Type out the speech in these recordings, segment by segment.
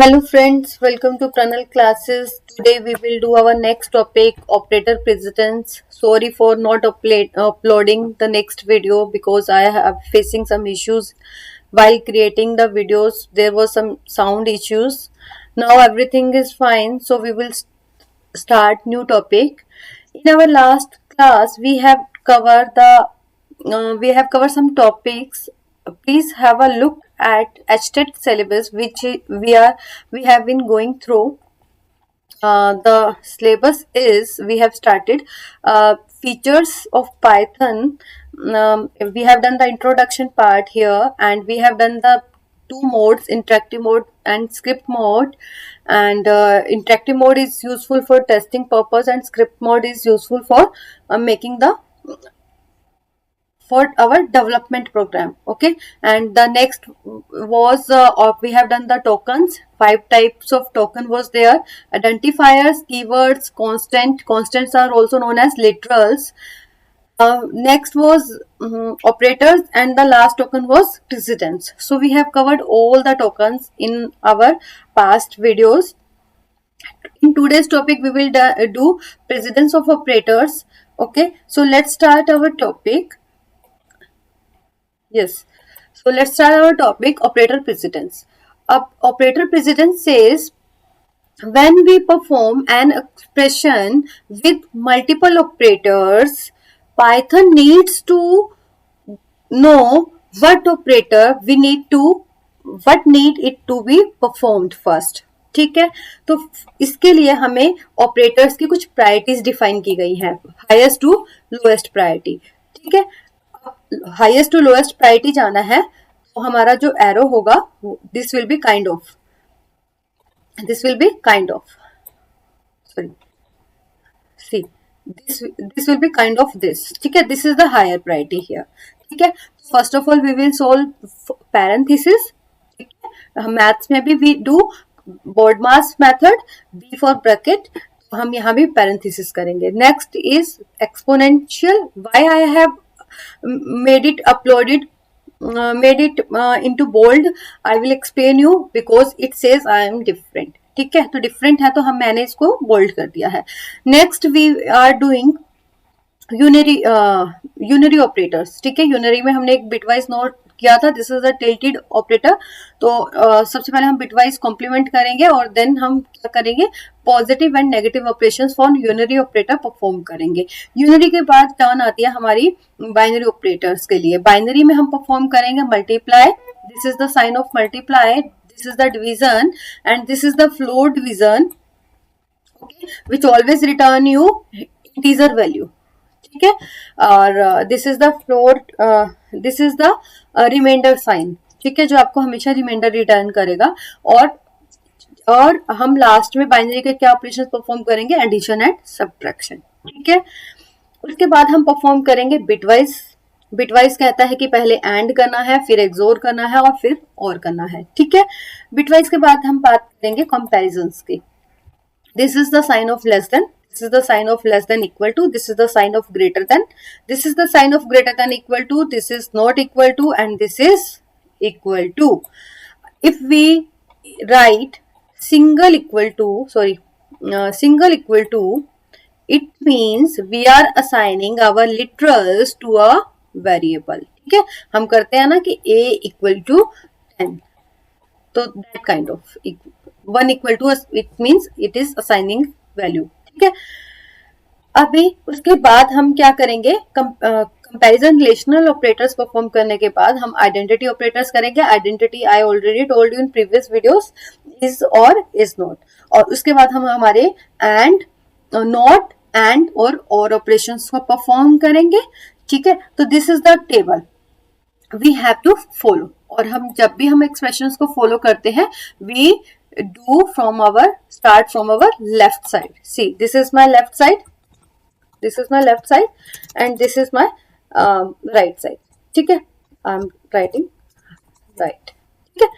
Hello friends, welcome to Pranal classes. Today we will do our next topic, operator precedence. Sorry for not uploading the next video because I have facing some issues while creating the videos. There was some sound issues. Now everything is fine, so we will start new topic. In our last class, we have covered some topics. Please have a look at HTET syllabus, which we have been going through. The syllabus is we have started features of Python. We have done the introduction part here, and we have done the two modes, interactive mode and script mode. And interactive mode is useful for testing purpose, and script mode is useful for making the for our development program. Okay, and the next was we have done the tokens. 5 types of token was there: identifiers, keywords, constants are also known as literals. Next was operators, and the last token was precedence. So we have covered all the tokens in our past videos. In today's topic we will do precedence of operators. Okay, so let's start our topic. Yes. So let's start our topic, operator precedence. Operator precedence says when we perform an expression with multiple operators, Python needs to know what need it to be performed first. ठीक है, तो इसके लिए हमें operators की कुछ priorities define की गई है, हाईएस्ट टू लोएस्ट प्रायोरिटी. ठीक है, हाईएस्ट टू लोएस्ट प्रायोरिटी जाना है तो हमारा जो एरो होगा this will be kind of sorry see this will be kind of this. ठीक है, this is the higher priority here. ठीक है, first of all we will solve parenthesis. Maths में भी we do BODMAS method, B for bracket. हम यहाँ भी parenthesis करेंगे. Next is exponential. Why I have made it uploaded made it into bold, I will explain you because it says I am different. ठीक है, तो different है तो मैंने इसको बोल्ड कर दिया है. Next we are doing unary operators. ठीक है, यूनरी में हमने एक बिटवाइज नोट किया था. This is a tilted operator. तो सबसे पहले हम बिटवाइज कॉम्प्लीमेंट करेंगे और देन हम क्या करेंगे, positive and negative operations for unary operator perform करेंगे. यूनरी के बाद टर्न आती है हमारी बाइनरी ऑपरेटर्स के लिए. बाइनरी में हम परफॉर्म करेंगे multiply. This is the sign of multiply. This is the division and this is the floor division, which always return you integer value. ठीक है, और this is the floor, this is the remainder sign. ठीक है, जो आपको हमेशा reminder return करेगा. और हम लास्ट में बाइनरी के क्या ऑपरेशन परफॉर्म करेंगे, एडिशन एंड सब्ट्रैक्शन. ठीक है, उसके बाद हम परफॉर्म करेंगे बिटवाइज. बिटवाइज कहता है कि पहले एंड करना है, फिर एक्सोर करना है और फिर और करना है. ठीक है, बिटवाइज के बाद हम बात करेंगे कंपैरिजंस की. This is the sign of less than, this is the sign of less than equal to, this is the sign of greater than, this is the sign of greater than equal to, this is not equal to, and this is equal to. If we write single equal to, it means we are assigning our literals to a variable. ठीक है, हम करते हैं ना कि a equal to 10, तो that kind of 1 equal to it means it is assigning value. ठीक है, अभी उसके बाद हम क्या करेंगे, कंपैरिजन रिलेशनल ऑपरेटर्स परफॉर्म करने के बाद हम आइडेंटिटी ऑपरेटर्स करेंगे. Identity I already told you in previous videos, is और इज नॉट. और उसके बाद हम हमारे and, not, and or operations को परफॉर्म करेंगे. ठीक है, तो this is the table we have to follow. और हम जब भी हम एक्सप्रेशंस को फॉलो करते हैं, we do start from our left side. See, this is my left side, and this is my right side. ठीक है, I'm writing right. ठीक है,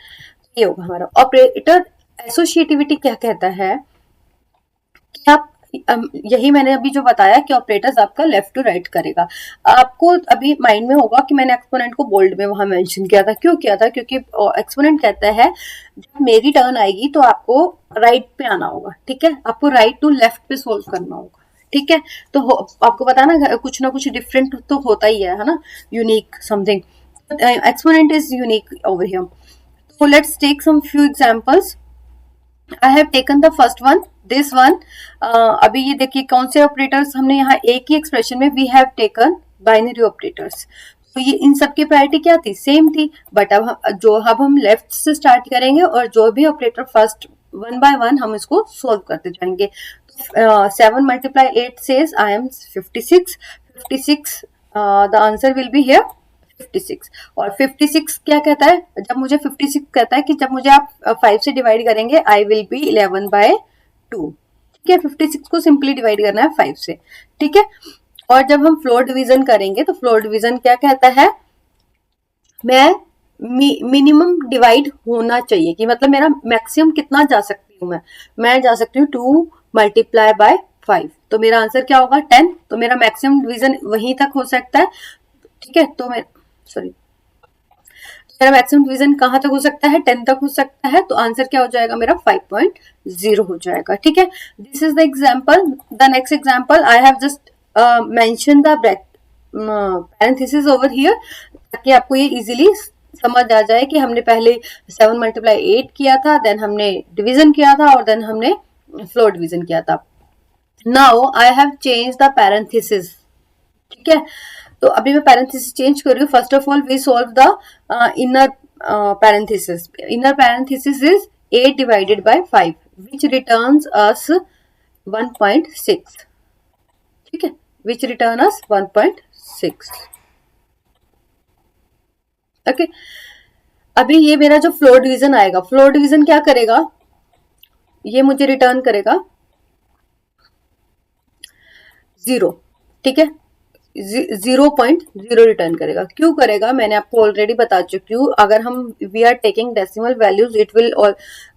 ये होगा हमारा ऑपरेटर. एसोसिएटिविटी क्या कहता है कि आप यही मैंने अभी जो बताया कि ऑपरेटर्स आपका लेफ्ट टू राइट करेगा। आपको अभी माइंड में होगा कि मैंने एक्सपोनेंट को बोल्ड में वहां मेंशन किया था, क्यों किया था? क्योंकि एक्सपोनेंट कहता है जब मेरी टर्न आएगी तो आपको राइट पे आना होगा, ठीक है, आपको राइट टू लेफ्ट पे सोल्व करना होगा, ठीक है। तो आपको पता ना कुछ डिफरेंट तो होता ही है ना, unique something. Exponent is unique over here. So let's take some few examples. I have taken the first one, this one. अभी ये देखिए कौन से ऑपरेटर्स हमने यहाँ एक ही एक्सप्रेशन में we have taken binary operators. तो ये इन सब की प्रायोरिटी क्या थी? सेम थी, बट अब हम लेफ्ट से स्टार्ट करेंगे और जो भी operator first one by one हम इसको सोल्व करते जाएंगे। 7 × 8 says I am 56. 56 the answer will be here 56। और 56 क्या कहता है? जब मुझे 56 कहता है कि जब मुझे आप 5 से डिवाइड करेंगे आई विल बी 11/2, ठीक है। 56 को सिंपली डिवाइड करना है 5 से, ठीक है। और जब हम फ्लोर डिवीजन करेंगे तो फ्लोर डिवीजन क्या कहता है? मैं मिनिमम डिवाइड होना चाहिए, कि मतलब मेरा मैक्सिमम कितना जा सकती हूँ मैं जा सकती हूँ 2 × 5। तो मेरा आंसर क्या होगा? 10। तो मेरा मैक्सिमम डिवीजन वहीं तक हो सकता है, ठीक है। तो मेरा मैक्सिमम डिवीजन कहां तक हो सकता है? 10 तक हो सकता है। तो आंसर क्या हो जाएगा मेरा? 5.0 हो जाएगा, ठीक है। This is the example. The next example I have just mention the parenthesis over here, ताकि आपको ये इजीली समझ आ जाए कि हमने पहले 7 × 8 किया था, देन हमने डिवीजन किया था और देन हमने फ्लोर डिवीजन किया था। Now I have change the parenthesis, ठीक है। तो अभी मैं पैरेंथेसिस चेंज कर रही हूँ। First of all we solve the inner parenthesis. Inner parenthesis is 8 / 5 which returns us 1.6, ठीक है, which return us 1.6, ओके। अभी ये मेरा जो फ्लोर डिवीजन आएगा, फ्लोर डिवीजन क्या करेगा? ये मुझे रिटर्न करेगा 0, ठीक है, 0.0 रिटर्न करेगा। क्यों करेगा? मैंने आपको ऑलरेडी बता चुकी हूँ। अगर हम we are taking decimal values, it will,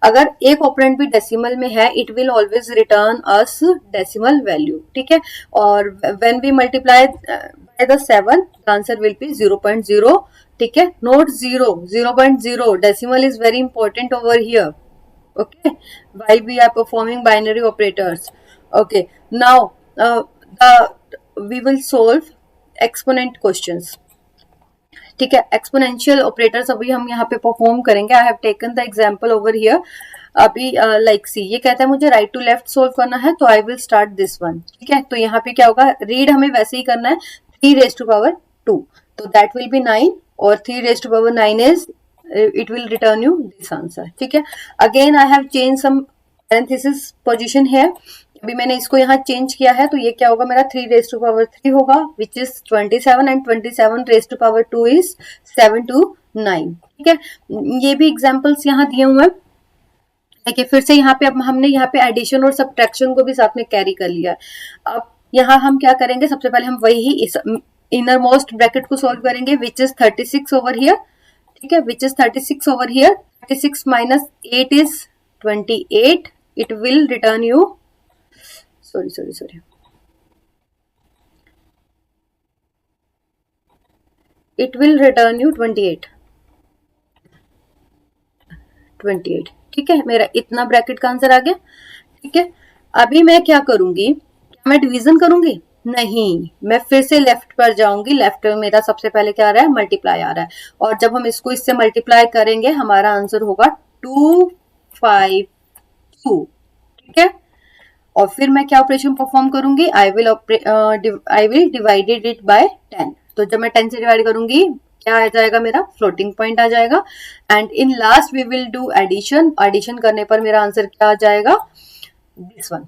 अगर एक ऑपरेंड भी डेसिमल में है, it will always return us decimal value, ठीक है। और when we multiply by the 7 the answer will be 0.0, ठीक है, not 0, 0.0। Decimal is very important over here, okay, while we are performing binary operators, okay। Now we will solve exponent questions, ठीक है। Exponential operators अभी हम यहाँ पे perform करेंगे। I have taken the example over here. अभी like सी, ये कहता है मुझे राइट टू लेफ्ट सोल्व करना है, तो I will start this one, ठीक है। तो यहाँ पे क्या होगा? रीड हमें वैसे ही करना है 3⁻², तो दैट विल बी 9, और 3⁻9 is it will return you this answer, ठीक है। Again I have changed some parenthesis position here। अभी मैंने इसको यहाँ चेंज किया है, तो ये क्या होगा मेरा? 3⁻3 होगा, which is 27, and 27⁻2 is 7 to 9, ठीक है। ये भी एग्जाम्पल्स यहाँ दिए हुए हैं, देखिए फिर से यहाँ पे अब हमने यहाँ पे एडिशन और सब्ट्रैक्शन को भी साथ में कैरी कर लिया है। अब यहाँ हम क्या करेंगे? सबसे पहले हम वही इस इनर मोस्ट ब्रैकेट को सॉल्व करेंगे, which is 36 ओवर हियर, ठीक है, which is 36 over here। 36 - 8 is 28। It will return you, sorry, it will return you 28, ठीक है। मेरा इतना ब्रैकेट का आंसर आ गया, ठीक है। अभी मैं क्या करूंगी? क्या मैं डिवीजन करूंगी? नहीं, मैं फिर से लेफ्ट पर जाऊंगी। लेफ्ट में मेरा सबसे पहले क्या आ रहा है? मल्टीप्लाई आ रहा है। और जब हम इसको इससे मल्टीप्लाई करेंगे हमारा आंसर होगा 252, ठीक है। और फिर मैं क्या ऑपरेशन परफॉर्म करूंगी? I will divided it by 10। तो जब मैं 10 से डिवाइड करूंगी क्या आ जाएगा? मेरा फ्लोटिंग पॉइंट आ जाएगा। And in last we will do addition. Addition करने पर मेरा आंसर क्या आ जाएगा? दिस वन,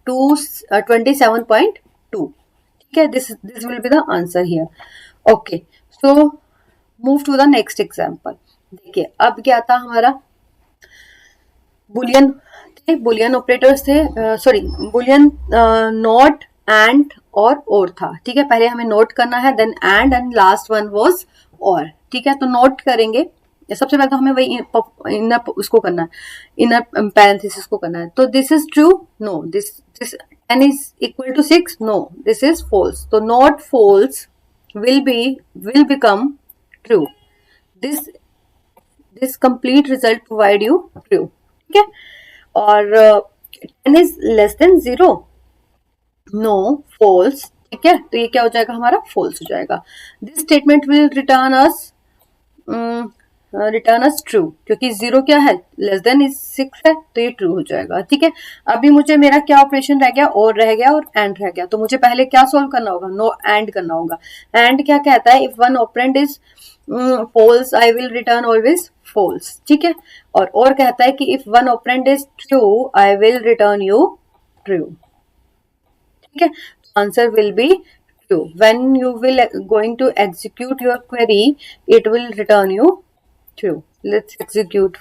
27.2, ठीक है। This will be the answer here, okay. So move to the next example. देखिए अब क्या था हमारा? बुलियन ऑपरेटर्स थे, sorry Boolean not, and or था, ठीक है। पहले हमें नोट करना है, then and last one was or, ठीक है। तो नोट करेंगे सबसे पहले तो हमें वही इनर उसको करना है, इनर पैरेंथेसिस को करना है। तो this is true, no, this this 10 is equal to 6, no, this is false. तो not false will become true. This this complete result provide you true, ठीक है। और 10 is less than 0, no, false, ठीक है। तो ये क्या हो जाएगा हमारा, false हो जाएगा। This statement will return us true, क्योंकि 0 क्या है, लेस देन इज 6 है, तो ये ट्रू हो जाएगा, ठीक है। अभी मुझे मेरा क्या ऑपरेशन रह गया, और रह गया और एंड रह गया। तो मुझे पहले क्या सोल्व करना होगा, नो एंड करना होगा। एंड क्या कहता है, if one operand is false I will return always false, ठीक है। और कहता है कि if one operand is true I will return you true, ठीक है। Answer will B true. When you will going to execute your query, it will return you true. Let's execute.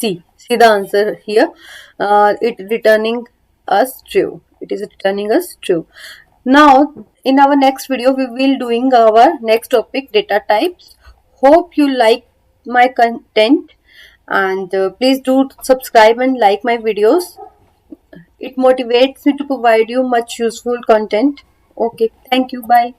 See the answer here. It returning us true. It is returning us true. Now, in our next video, we will doing our next topic, data types. Hope you like my content, and please do subscribe and like my videos. It motivates me to provide you much useful content. Okay, thank you. Bye.